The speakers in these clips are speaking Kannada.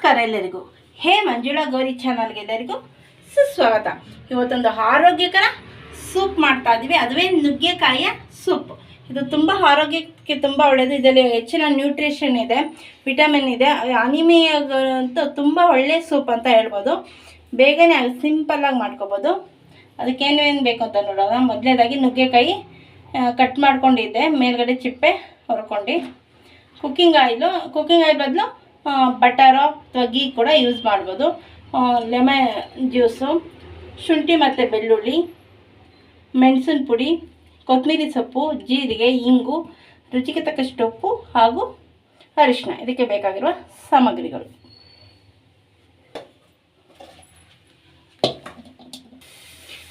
ನಮಸ್ಕಾರ ಎಲ್ಲರಿಗೂ. ಹೇ ಮಂಜುಳಾ ಗೌರಿ ಚಾನಲ್ಗೆ ಎಲ್ಲರಿಗೂ ಸುಸ್ವಾಗತ. ಇವತ್ತೊಂದು ಆರೋಗ್ಯಕರ ಸೂಪ್ ಮಾಡ್ತಾ ಇದ್ದೀವಿ, ಅದುವೇ ನುಗ್ಗೆಕಾಯಿಯ ಸೂಪ್. ಇದು ತುಂಬ ಆರೋಗ್ಯಕ್ಕೆ ತುಂಬ ಒಳ್ಳೆಯದು. ಇದರಲ್ಲಿ ಹೆಚ್ಚಿನ ನ್ಯೂಟ್ರಿಷನ್ ಇದೆ, ವಿಟಮಿನ್ ಇದೆ. ಅನಿಮಿಯಾಗಂತೂ ತುಂಬ ಒಳ್ಳೆಯ ಸೂಪ್ ಅಂತ ಹೇಳ್ಬೋದು. ಬೇಗನೆ ಸಿಂಪಲ್ಲಾಗಿ ಮಾಡ್ಕೋಬೋದು. ಅದಕ್ಕೇನೇನು ಬೇಕು ಅಂತ ನೋಡೋಣ. ಮೊದಲನೇದಾಗಿ ನುಗ್ಗೆಕಾಯಿ ಕಟ್ ಮಾಡ್ಕೊಂಡಿದ್ದೆ, ಮೇಲ್ಗಡೆ ಚಿಪ್ಪೆ ಹೊರ್ಕೊಂಡು. ಕುಕ್ಕಿಂಗ್ ಆಯಿಲ್ ಬದಲು ಬಟರೋ ಅಥವಾ ಗೀ ಕೂಡ ಯೂಸ್ ಮಾಡ್ಬೋದು. ಲೆಮನ್ ಜ್ಯೂಸು, ಶುಂಠಿ ಮತ್ತು ಬೆಳ್ಳುಳ್ಳಿ, ಮೆಣಸಿನ ಪುಡಿ, ಕೊತ್ತಂಬರಿ ಸೊಪ್ಪು, ಜೀರಿಗೆ, ಇಂಗು, ರುಚಿಗೆ ತಕ್ಕಷ್ಟು ಉಪ್ಪು ಹಾಗೂ ಅರಿಶಿನ. ಇದಕ್ಕೆ ಬೇಕಾಗಿರುವ ಸಾಮಗ್ರಿಗಳು.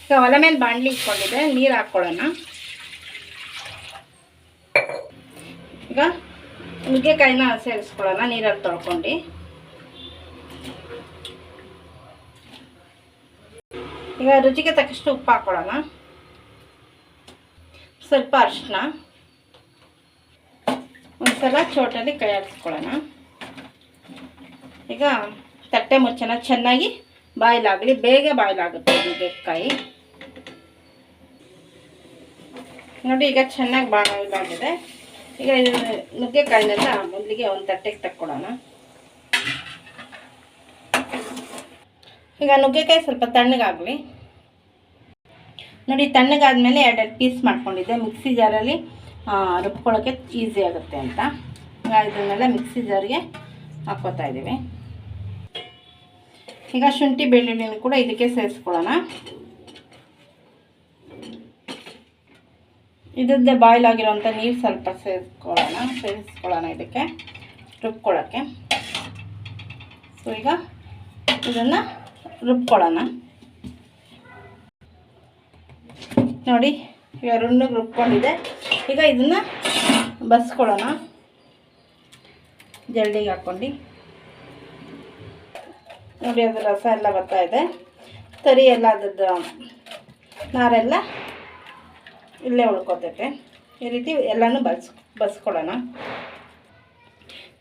ಈಗ ಒಲೆ ಮೇಲೆ ಬಾಣಲಿ ಇಟ್ಕೊಂಡಿದ್ದೆ, ನೀರು ಹಾಕ್ಕೊಳ್ಳೋಣ. ಈಗ ನುಗ್ಗೆಕಾಯಿನ ಸೇರಿಸ್ಕೊಳ್ಳೋಣ ನೀರಲ್ಲಿ ತೊಳ್ಕೊಂಡು. ಈಗ ರುಚಿಗೆ ತಕ್ಕಷ್ಟು ಉಪ್ಪು ಹಾಕ್ಕೊಳ್ಳೋಣ, ಸ್ವಲ್ಪ ಅರಿಶಿನ, ಒಂದ್ಸಲ ಚೋಟಲ್ಲಿ ಕೈ ಆಡಿಸ್ಕೊಳ್ಳೋಣ. ಈಗ ತಟ್ಟೆ ಮುಚ್ಚನ ಚೆನ್ನಾಗಿ ಬಾಯ್ಲಾಗಲಿ, ಬೇಗ ಬಾಯ್ಲಾಗುತ್ತೆ ನುಗ್ಗೆಕಾಯಿ. ನೋಡಿ ಈಗ ಚೆನ್ನಾಗಿ ಬಾಯ್ಲಾಗಿದೆ. ಈಗ ನುಗ್ಗೆಕಾಯಿನೆಲ್ಲ ಮೊದಲಿಗೆ ಒಂದು ತಟ್ಟೆಗೆ ತಕ್ಕೊಳ್ಳೋಣ. ಈಗ ನುಗ್ಗೆಕಾಯಿ ಸ್ವಲ್ಪ ತಣ್ಣಗಾಗಲಿ. ನೋಡಿ ತಣ್ಣಗಾದ್ಮೇಲೆ ಎರಡೆರಡು ಪೀಸ್ ಮಾಡ್ಕೊಂಡಿದ್ದೆ. ಮಿಕ್ಸಿ ಜಾರಲ್ಲಿ ರುಬ್ಕೊಳ್ಳೋಕ್ಕೆ ಈಸಿ ಆಗುತ್ತೆ ಅಂತ ಇದನ್ನೆಲ್ಲ ಮಿಕ್ಸಿ ಜಾರಿಗೆ ಹಾಕ್ಕೋತಾ ಇದ್ದೀವಿ. ಈಗ ಶುಂಠಿ ಬೆಳ್ಳುಳ್ಳಿನೂ ಕೂಡ ಇದಕ್ಕೆ ಸೇರಿಸ್ಕೊಳ್ಳೋಣ. ಇದ್ರದ್ದೇ ಬಾಯ್ಲ್ ಆಗಿರೋಂಥ ನೀರು ಸ್ವಲ್ಪ ಸೇರಿಸ್ಕೊಳ್ಳೋಣ ಇದಕ್ಕೆ ರುಬ್ಕೊಳ್ಳೋಕ್ಕೆ. ಸೊ ಈಗ ಇದನ್ನು ರುಬ್ಕೊಳ್ಳೋಣ. ನೋಡಿ ಈಗ ರುಂಡಗೆ ರುಬ್ಕೊಂಡಿದೆ. ಈಗ ಇದನ್ನು ಬಸ್ಕೊಳ್ಳೋಣ ಜಲ್ಡಿಗೆ ಹಾಕ್ಕೊಂಡು. ನೋಡಿ ಅದರ ರಸ ಎಲ್ಲ ಬರ್ತಾ ಇದೆ, ತರಿ ಎಲ್ಲ ಅದ್ರದ್ದು ನಾರೆಲ್ಲ ಇಲ್ಲೇ ಉಳ್ಕೋತೈತೆ. ಈ ರೀತಿ ಎಲ್ಲನೂ ಬಸ್ಕೊಳ್ಳೋಣ.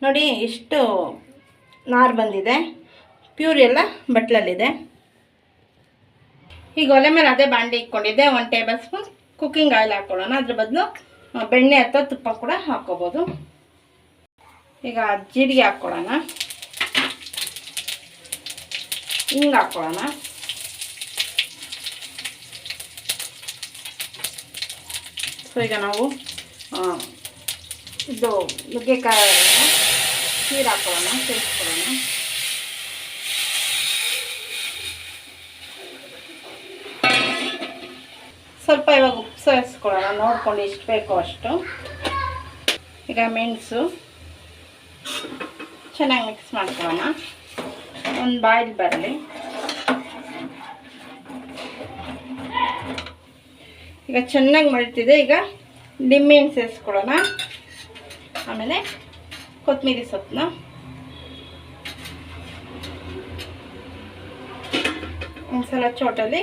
ನೋಡಿ ಇಷ್ಟು ನಾರು ಬಂದಿದೆ, ಪ್ಯೂರ್ ಎಲ್ಲ ಬಟ್ಲಲ್ಲಿದೆ. ಈಗ ಒಲೆ ಮೇಲೆ ಅದೇ ಬಾಂಡೆ ಇಟ್ಕೊಂಡಿದ್ದೆ. 1 ಟೇಬಲ್ ಸ್ಪೂನ್ ಕುಕ್ಕಿಂಗ್ ಆಯಿಲ್ ಹಾಕ್ಕೊಳ್ಳೋಣ. ಅದ್ರ ಬದಲು ಬೆಣ್ಣೆ ಅಥವಾ ತುಪ್ಪ ಕೂಡ ಹಾಕ್ಕೋಬೋದು. ಈಗ ಜೀರಿಗೆ ಹಾಕ್ಕೊಳ್ಳೋಣ, ಹಿಂಗೆ ಹಾಕ್ಕೊಳ್ಳೋಣ. ಸೊ ಈಗ ನಾವು ಇದು ನುಗ್ಗೆಕಾಯಿ ನೀರು ಹಾಕ್ಕೊಳ್ಳೋಣ, ಸೇರಿಸ್ಕೊಳ್ಳೋಣ. ಸ್ವಲ್ಪ ಇವಾಗ ಉಪ್ಪು ಸೇರಿಸ್ಕೊಳ್ಳೋಣ, ನೋಡ್ಕೊಂಡು ಎಷ್ಟು ಬೇಕೋ ಅಷ್ಟು. ಈಗ ಮೆಣಸು ಚೆನ್ನಾಗಿ ಮಿಕ್ಸ್ ಮಾಡ್ಕೊಳ್ಳೋಣ, ಒಂದು ಬಾಯ್ಲ್ ಬರಲಿ. ಈಗ ಚೆನ್ನಾಗಿ ಮಳ್ತಿದೆ. ಈಗ ಲಿಂಬೆಹಣ್ಣು ಸೇರಿಸ್ಕೊಳ್ಳೋಣ, ಆಮೇಲೆ ಕೊತ್ತಂಬರಿ ಸೊಪ್ಪನ್ನ, ಒಂದ್ಸಲ ಚೋಟಲ್ಲಿ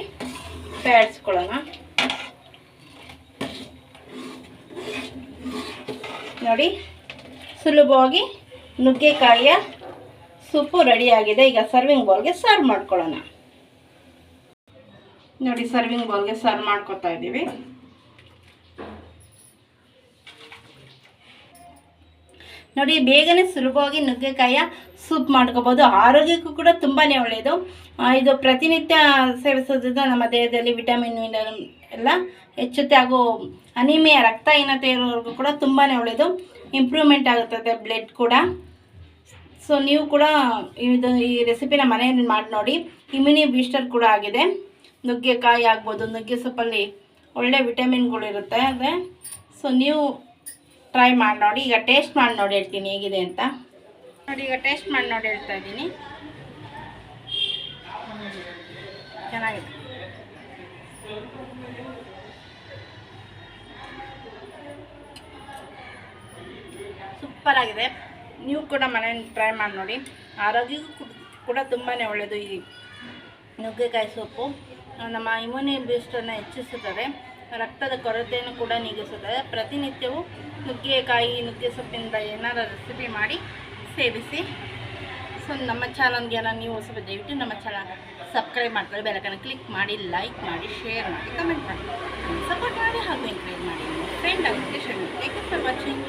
ಬೇಯಿಸ್ಕೊಳ್ಳೋಣ. ನೋಡಿ ಸುಲಭವಾಗಿ ನುಗ್ಗೆಕಾಯಿಯ ಸೂಪು ರೆಡಿಯಾಗಿದೆ. ಈಗ ಸರ್ವಿಂಗ್ ಬೌಲ್ಗೆ ಸರ್ವ್ ಮಾಡ್ಕೊಳ್ಳೋಣ. ನೋಡಿ ಸರ್ವಿಂಗ್ ಬೌಲ್ಗೆ ಸರ್ವ್ ಮಾಡ್ಕೊತಾ ಇದ್ದೀವಿ. ನೋಡಿ ಬೇಗನೆ ಸುಲಭವಾಗಿ ನುಗ್ಗೆಕಾಯಿಯ ಸೂಪ್ ಮಾಡ್ಕೋಬೋದು. ಆರೋಗ್ಯಕ್ಕೂ ಕೂಡ ತುಂಬಾ ಒಳ್ಳೆಯದು. ಇದು ಪ್ರತಿನಿತ್ಯ ಸೇವಿಸೋದ್ರಿಂದ ನಮ್ಮ ದೇಹದಲ್ಲಿ ವಿಟಮಿನ್ ಎಲ್ಲ ಹೆಚ್ಚುತ್ತೆ, ಹಾಗೂ ಅನಿಮಿಯಾ ರಕ್ತಹೀನತೆ ಇರೋರಿಗೂ ಕೂಡ ತುಂಬಾ ಒಳ್ಳೆಯದು. ಇಂಪ್ರೂವ್ಮೆಂಟ್ ಆಗುತ್ತದೆ ಬ್ಲಡ್ ಕೂಡ. ಸೊ ನೀವು ಕೂಡ ಈ ರೆಸಿಪಿನ ಮನೆಯಲ್ಲಿ ಮಾಡಿ ನೋಡಿ. ಇಮ್ಯುನಿ ಬೂಸ್ಟರ್ ಕೂಡ ಆಗಿದೆ. ನುಗ್ಗೆಕಾಯಿ ಆಗ್ಬೋದು, ನುಗ್ಗೆ ಸೊಪ್ಪಲ್ಲಿ ಒಳ್ಳೆ ವಿಟಮಿನ್ಗಳಿರುತ್ತೆ ಅದೇ. ಸೊ ನೀವು ಟ್ರೈ ಮಾಡಿ ನೋಡಿ. ಈಗ ಟೇಸ್ಟ್ ಮಾಡಿ ನೋಡಿ ಹೇಳ್ತೀನಿ ಹೇಗಿದೆ ಅಂತ. ನೋಡಿ ಈಗ ಟೇಸ್ಟ್ ಮಾಡಿ ನೋಡಿ ಹೇಳ್ತಾ ಇದ್ದೀನಿ. ಚೆನ್ನಾಗಿದೆ, ಸೂಪರ್ ಆಗಿದೆ. ನೀವು ಕೂಡ ಮನೆಯಲ್ಲಿ ಟ್ರೈ ಮಾಡಿ ನೋಡಿ. ಆರೋಗ್ಯಕ್ಕೂ ಕೂಡ ತುಂಬಾ ಒಳ್ಳೆಯದು ಈ ನುಗ್ಗೆಕಾಯಿ ಸೊಪ್ಪು. ನಮ್ಮ ಇಮ್ಯುನಿ ಬೂಸ್ಟನ್ನು ಹೆಚ್ಚಿಸುತ್ತದೆ, ರಕ್ತದ ಕೊರತೆಯನ್ನು ಕೂಡ ನೀಗಿಸುತ್ತದೆ. ಪ್ರತಿನಿತ್ಯವೂ ನುಗ್ಗೆಕಾಯಿ ನುಗ್ಗೆ ಸೊಪ್ಪಿಂದ ಏನಾದರೂ ರೆಸಿಪಿ ಮಾಡಿ ಸೇವಿಸಿ. ಸೊ ನಮ್ಮ ಚಾನಲ್ಗೆ ನೀವು ಹೊಸಬ ದಯವಿಟ್ಟು ನಮ್ಮ ಚಾನಲ್ ಸಬ್ಸ್ಕ್ರೈಬ್ ಮಾಡ್ಕೊಳ್ಳಿ, ಬೆಲಕನ್ನು ಕ್ಲಿಕ್ ಮಾಡಿ, ಲೈಕ್ ಮಾಡಿ, ಶೇರ್ ಮಾಡಿ, ಕಮೆಂಟ್ ಮಾಡಿ, ಸಪೋರ್ಟ್ ಮಾಡಿ ಹಾಗೂ ಎಂಕರೇಜ್ ಮಾಡಿ. ಫ್ರೆಂಡ್ ಆಗುತ್ತೆ. Thank you for watching.